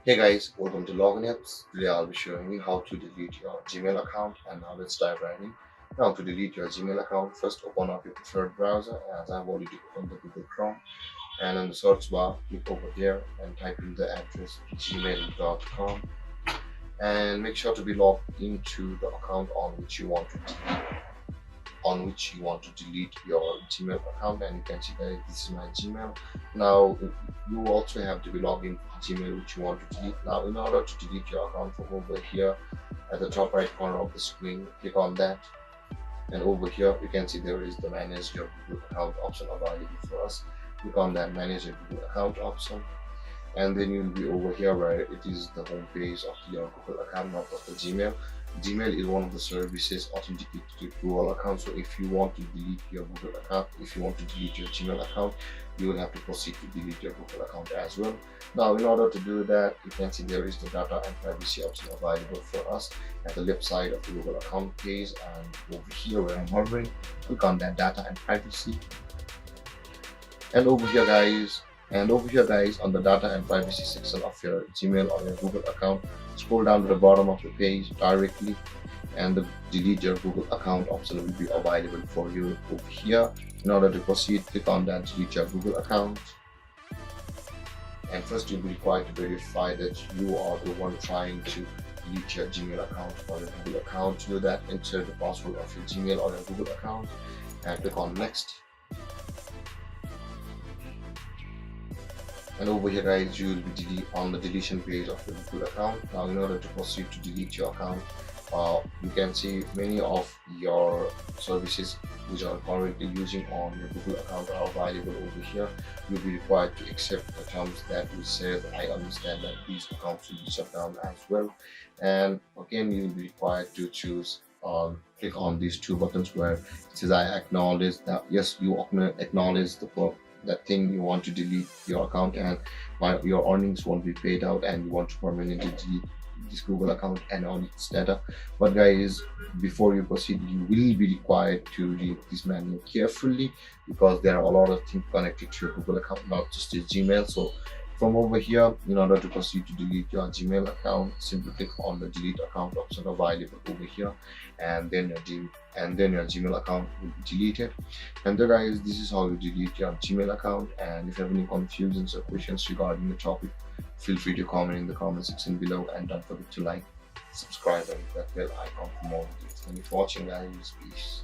Hey guys, welcome to Login Apps. Today I'll be showing you how to delete your Gmail account, and now let's dive right in. Now to delete your Gmail account, first open up your preferred browser as I've already opened the Google Chrome, and in the search bar click over there and type in the address gmail.com, and make sure to be logged into the account on which you want to delete your Gmail account. And you can see that this is my Gmail. Now you also have to be logged in Gmail which you want to delete. Now in order to delete your account, from over here at the top right corner of the screen, click on that, and over here you can see there is the manage your Google account option available for us. Click on that manage your Google account option, and then you'll be over here where it is the home page of your Google account, not of the Gmail. Gmail is one of the services authenticated to Google account. So if you want to delete your Google account, if you want to delete your Gmail account, you will have to proceed to delete your Google account as well. Now, in order to do that, you can see there is the data and privacy option available for us at the left side of the Google account page, and over here where I'm hovering, click on that data and privacy, and over here guys on the data and privacy section of your Gmail or your Google account, scroll down to the bottom of the page directly, and the delete your Google account option will be available for you over here. In order to proceed, click on that delete your Google account, and first you'll be required to verify that you are the one trying to delete your Gmail account or your Google account. To do that, enter the password of your Gmail or your Google account and click on next. And over here guys, you will be on the deletion page of your Google account. Now in order to proceed to delete your account, you can see many of your services which are currently using on your Google account are available over here. You'll be required to accept the terms that will say that I understand that these accounts will be shut down as well. And again, you will be required to choose click on these two buttons where it says I acknowledge that. Yes, you acknowledge that thing you want to delete your account, and your earnings won't be paid out, and you want to permanently delete this Google account and all its data. But guys, before you proceed, you will be required to read this manual carefully, because there are a lot of things connected to your Google account, not just your Gmail. So from over here, in order to proceed to delete your Gmail account, simply click on the delete account option available over here, and then your Gmail account will be deleted. And then guys, this is how you delete your Gmail account. And if you have any confusions or questions regarding the topic, feel free to comment in the comment section below, and don't forget to like, subscribe, and hit that bell icon for more videos. Thank you for watching guys. Peace.